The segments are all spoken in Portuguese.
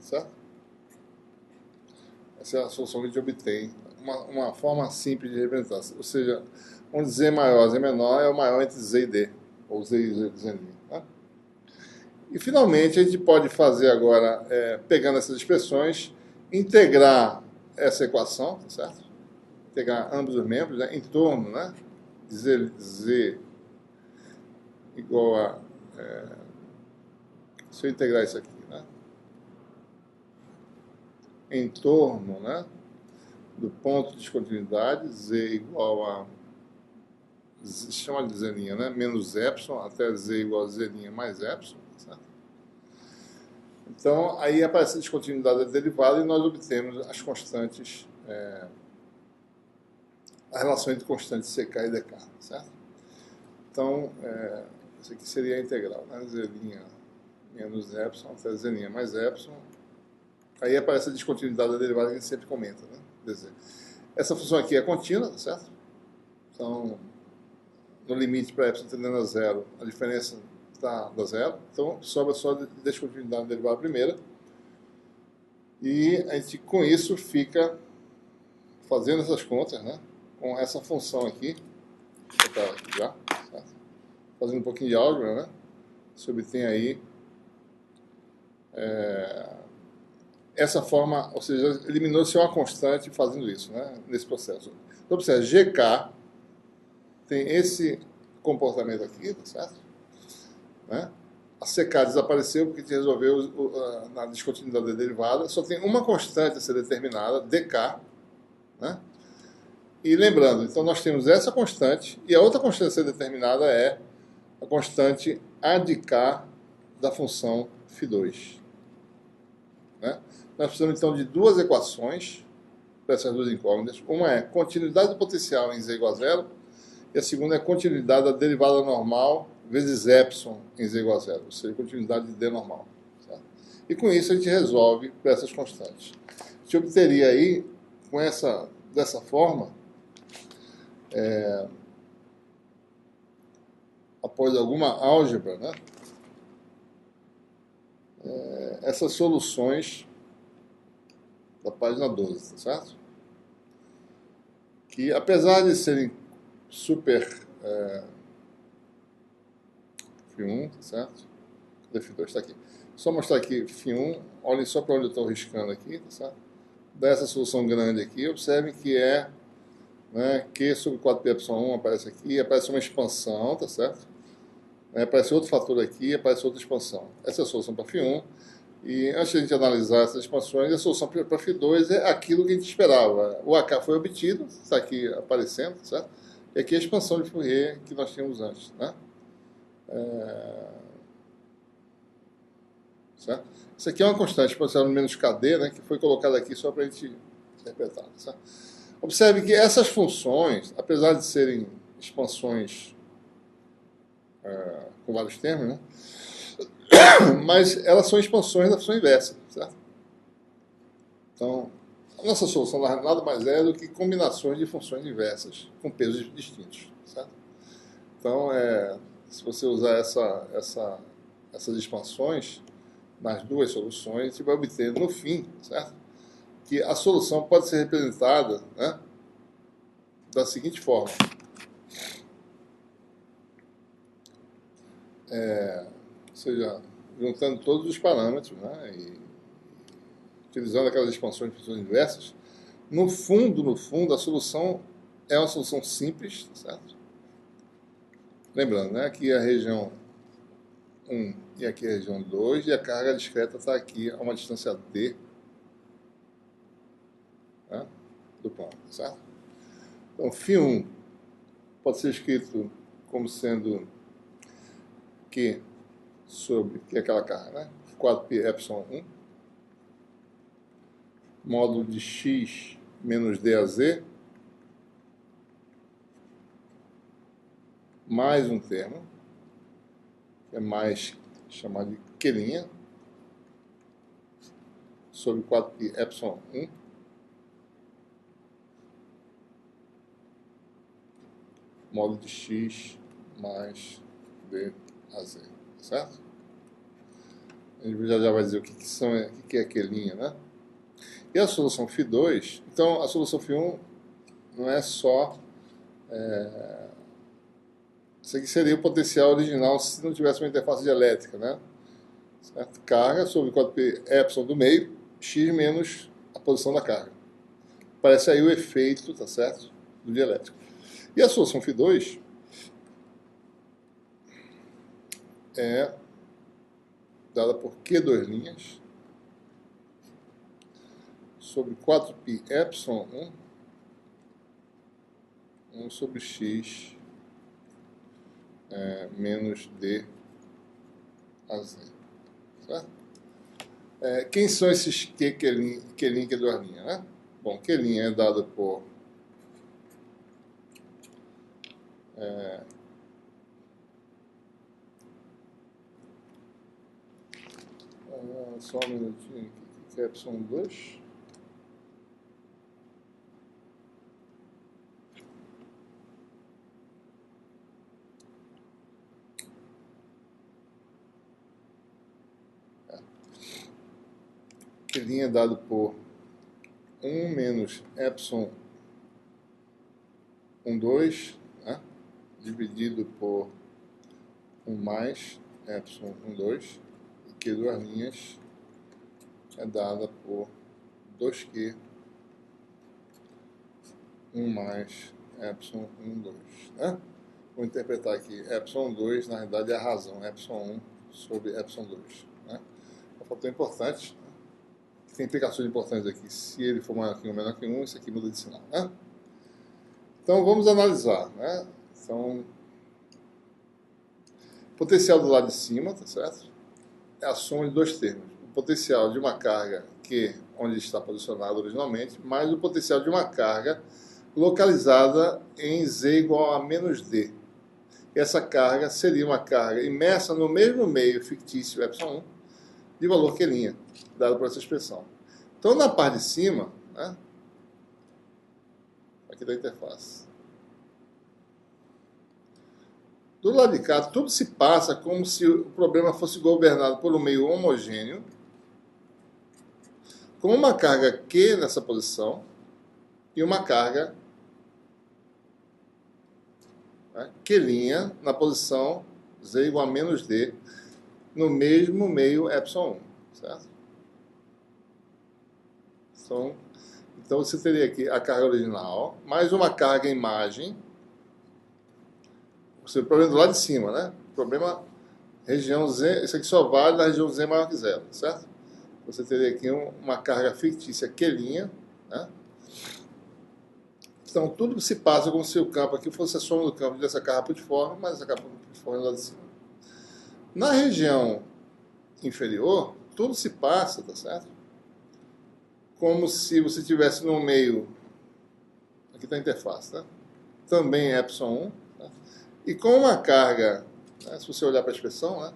certo? Essa é a solução que a gente obtém, uma forma simples de representar. Ou seja, onde Z maior, Z menor é o maior entre Z e D, ou Z e Z'. Né? E, finalmente, a gente pode fazer agora, pegando essas expressões, integrar essa equação, tá certo? Integrar ambos os membros, né, em torno, né, de Z igual a... se eu integrar isso aqui, né, em torno, né, do ponto de descontinuidade, Z igual a... chama de Z', né, menos epsilon, até Z igual a Z' mais epsilon, certo? Então, aí aparece a descontinuidade da derivada e nós obtemos as constantes, a relação entre constantes CK e DK, certo? Então, isso aqui seria a integral, né? Z' menos epsilon até Z' mais epsilon. Aí aparece a descontinuidade da derivada que a gente sempre comenta, né? DZ. Essa função aqui é contínua, certo? Então, no limite para epsilon tendendo a zero, a diferença está da zero. Então, sobra só a descontinuidade da derivada primeira. E a gente, com isso, fica fazendo essas contas, né? Com essa função aqui. Vou botar aqui já, certo? Fazendo um pouquinho de álgebra, né? Você obtém aí essa forma, ou seja, eliminou-se uma constante fazendo isso, né? Nesse processo. Então, observe, GK tem esse comportamento aqui, tá certo? Né? A CK desapareceu porque a gente resolveu na descontinuidade da derivada. Só tem uma constante a ser determinada, DK. Né? E lembrando, então nós temos essa constante e a outra constante a ser determinada é a constante A de K da função φ2. Né? Nós precisamos então de duas equações para essas duas incógnitas. Uma é continuidade do potencial em Z igual a zero e a segunda é continuidade da derivada normal vezes epsilon em Z igual a zero, ou seja, continuidade de D normal. Certo? E com isso a gente resolve para essas constantes. A gente obteria aí, dessa forma, após alguma álgebra, né, essas soluções da página 12, tá certo? Que apesar de serem super φ1, tá certo? Cadê φ2? Está aqui. Só mostrar aqui φ1, olhem só para onde eu estou riscando aqui, tá certo? Dessa solução grande aqui, observem que é, né, Q sobre 4π1 aparece aqui, aparece uma expansão, tá certo? Aparece outro fator aqui, aparece outra expansão. Essa é a solução para φ1. E antes de a gente analisar essas expansões, a solução para φ2 é aquilo que a gente esperava. O AK foi obtido, está aqui aparecendo, certo? E aqui é a expansão de Fourier que nós tínhamos antes, né? Certo? Isso aqui é uma constante exponencial menos KD, né, que foi colocada aqui só para a gente interpretar. Certo? Observe que essas funções, apesar de serem expansões com vários termos, né, mas elas são expansões da função inversa. Certo? Então, a nossa solução nada mais é do que combinações de funções inversas com pesos distintos. Certo? Então, se você usar essas expansões nas duas soluções, a gente vai obter no fim, certo? Que a solução pode ser representada, né, da seguinte forma. Ou seja, juntando todos os parâmetros, né, e utilizando aquelas expansões de funções inversas, no fundo, a solução é uma solução simples, certo? Lembrando, né, aqui é a região 1 e aqui é a região 2, e a carga discreta está aqui a uma distância d, né, do ponto, certo? Então, φ1 pode ser escrito como sendo Q sobre, que é aquela carga, né? 4π epsilon 1, módulo de x menos d a z, mais um termo, que é mais chamado de Q', sobre 4π epsilon 1, módulo de x mais d a z, certo? A gente já vai dizer o que é Q', né? E a solução φ2, então a solução φ1 não é só... Isso aqui seria o potencial original se não tivesse uma interface dielétrica, né? Certo? Carga sobre 4π epsilon do meio, x menos a posição da carga. Parece aí o efeito, tá certo? Do dielétrico. E a solução φ2 é dada por Q2' sobre 4π epsilon 1 sobre x menos d a z. Certo? Quem são esses Q', Q2', né? Bom, Q' é dado por só um minutinho aqui, que é epsilon 2. Q' é dado por 1 menos epsilon 2, né? Dividido por 1 mais epsilon 2, e Q2' é dada por 2Q 1 mais epsilon 2, né? Vou interpretar aqui, epsilon 2 na realidade é a razão, epsilon 1 sobre epsilon 2, né? Um fator importante, né? Tem implicações importantes aqui, se ele for maior que 1 ou menor que 1, isso aqui muda de sinal, né? Então vamos analisar, né? Então, o potencial do lado de cima, tá certo? É a soma de dois termos. O potencial de uma carga Q, onde está posicionado originalmente, mais o potencial de uma carga localizada em Z igual a menos D. E essa carga seria uma carga imersa no mesmo meio fictício epsilon 1, de valor Q', dado por essa expressão. Então, na parte de cima, né, aqui da interface, do lado de cá, tudo se passa como se o problema fosse governado por um meio homogêneo, com uma carga Q nessa posição e uma carga, né, Q' na posição Z igual a menos D, no mesmo meio epsilon 1, certo? Então você teria aqui a carga original, mais uma carga imagem, o problema do lado de cima, né? O problema região Z, isso aqui só vale na região Z maior que zero, certo? Você teria aqui uma carga fictícia Q', né? Então tudo se passa como se o campo aqui fosse a soma do campo dessa carga putiforme, mas essa carga putiforme do lado de cima. Na região inferior, tudo se passa, tá certo? Como se você tivesse no meio, aqui está a interface, né? Também epsilon 1, tá? E com uma carga, né, se você olhar para a expressão, né,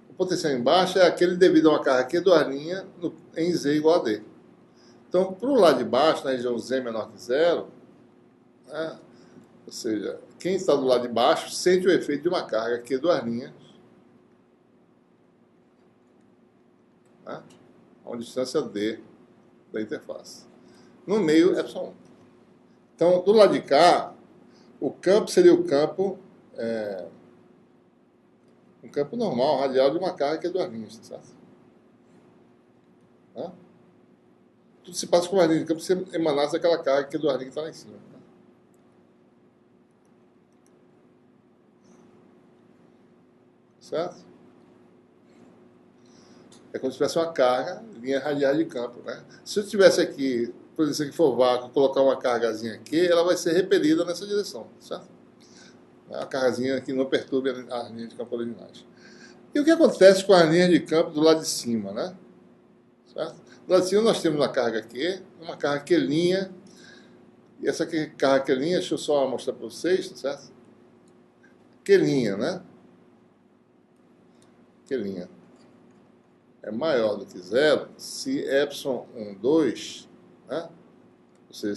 o potencial embaixo é aquele devido a uma carga Q2' em Z igual a D. Então, para o lado de baixo, na região Z menor que zero, né, ou seja, quem está do lado de baixo sente o efeito de uma carga Q2', né, a uma distância D da interface. No meio, epsilon 1. Então, do lado de cá, o campo seria o campo, um campo normal, radial de uma carga Q2', certo? Né? Tudo se passa com uma linha de campo se emanasse daquela carga Q2' que está lá em cima. Né? Certo? É como se tivesse uma carga, linha radial de campo, né? Se eu tivesse aqui, por exemplo, se aqui for vácuo, colocar uma cargazinha aqui, ela vai ser repelida nessa direção, certo? A cargazinha que não perturbe as linhas de campo originais. E o que acontece com as linhas de campo do lado de cima, né? Certo? Do lado de cima nós temos uma carga aqui, uma carga Q', e essa aqui, carga Q', deixa eu só mostrar para vocês, tá certo? Q', né? Q' é maior do que zero se epsilon 1, 2, né? Ou seja,